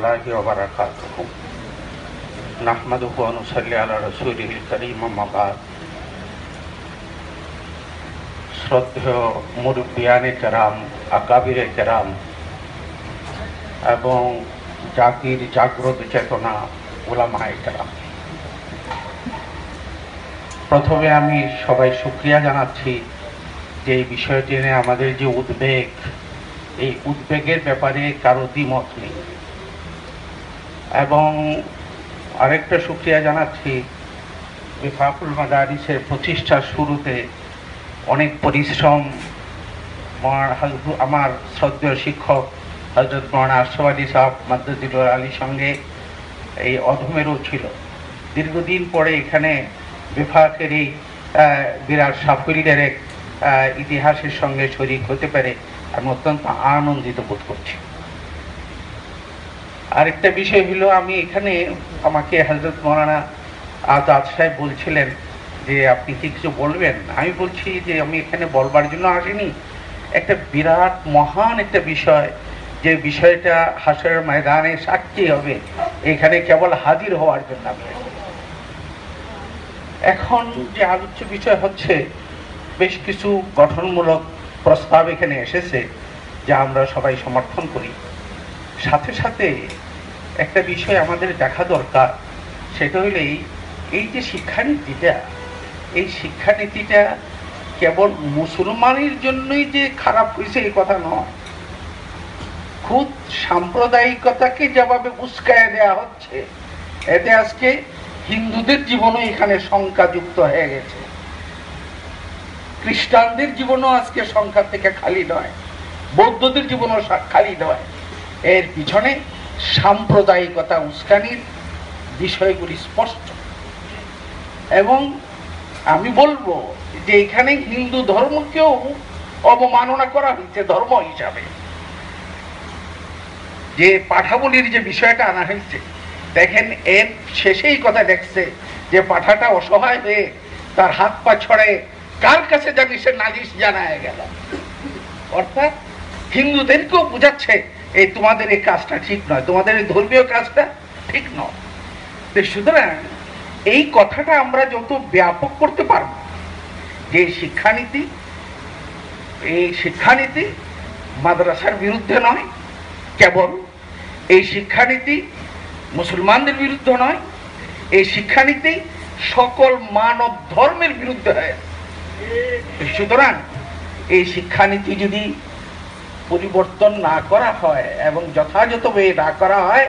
রহমতুল্লাহি ওয়া বারাকাতুহু নাহমাদুহু ওয়া নুসাল্লি আলা রাসূলিল কারীম আম্মা বা'দ। শ্রদ্ধেয় মুরব্বিয়ানে কেরাম, আকাবিরে কেরাম এবং জাতির জাগ্রত চেতনা উলামায়ে কেরাম, প্রথমে আমি সবাই শুকরিয়া জানাচ্ছি যে এই বিষয়টি নিয়ে আমাদের যে উদ্বেগ, এই উদ্বেগের ব্যাপারে কারো দ্বিমত নেই। এবং আরেকটা শুকরিয়া জানাচ্ছি বিফাকুল মাদারিসের প্রতিষ্ঠার শুরুতে অনেক পরিশ্রম আমার শ্রদ্ধেয় শিক্ষক হযরত মাওলানা আশরাফ আলী সাহেব মাদ্দাজিলুল আলীর সঙ্গে এই অধমেরও ছিল। দীর্ঘদিন পরে এখানে বিফাকের এই বিরাট সাফল্যের এক ইতিহাসের সঙ্গে শরীক হতে পারে আমি অত্যন্ত আনন্দিত বোধ করছি। আরেকটা বিষয় হলো, আমি এখানে আমাকে হযরত মাওলানা আজাদ সাহেব বলছিলেন যে আপনি কি কিছু বলবেন। আমি বলছি যে আমি এখানে বলবার জন্য আসিনি, একটা বিরাট মহান একটা বিষয়, যে বিষয়টা হাসরের ময়দানে সাক্ষী হবে, এখানে কেবল হাজির হওয়ার জন্য আমি। এখন যে আলোচ্য বিষয় হচ্ছে, বেশ কিছু গঠনমূলক প্রস্তাব এখানে এসেছে যা আমরা সবাই সমর্থন করি। সাথে সাথে একটা বিষয় আমাদের দেখা দরকার, সেটা হলো এই যে শিক্ষানীতিটা, এই শিক্ষানীতিটা কেবল মুসলমানের জন্যই যে খারাপ হয়েছে এই কথা নয়। খুব সাম্প্রদায়িকতাকে যেভাবে উস্কায় দেওয়া হচ্ছে, এতে আজকে হিন্দুদের জীবনও এখানে সংখ্যাযুক্ত হয়ে গেছে, খ্রিস্টানদের জীবনও আজকে সংখ্যা থেকে খালি নয়, বৌদ্ধদের জীবনও খালি নয়। এর পিছনে সাম্প্রদায়িকতা উস্কানির বিষয়গুলি স্পষ্ট। এবং আমি বলবো যে এখানে হিন্দু ধর্মকেও অবমাননা করা হয়েছে ধর্ম হিসাবে। যে পাঠাবলির যে বিষয়টা আনা হয়েছে, দেখেন এর শেষেই কথা দেখছে যে পাঠাটা অসহায় হয়ে তার হাত পা ছড়ে কার কাছে জানি সে নালিশ জানায় গেল। অর্থাৎ হিন্দুদেরকেও বুঝাচ্ছে এই তোমাদের এই কাজটা ঠিক নয়, তোমাদের এই ধর্মীয় কাজটা ঠিক নয়। সুতরাং এই কথাটা আমরা যত ব্যাপক করতে পারব, যে এই শিক্ষানীতি মাদ্রাসার বিরুদ্ধে নয়, কেবল এই শিক্ষানীতি মুসলমানদের বিরুদ্ধে নয়, এই শিক্ষানীতি সকল মানব ধর্মের বিরুদ্ধে হয়। সুতরাং এই শিক্ষানীতি যদি পরিবর্তন না করা হয় এবং যথাযথভাবে না করা হয়,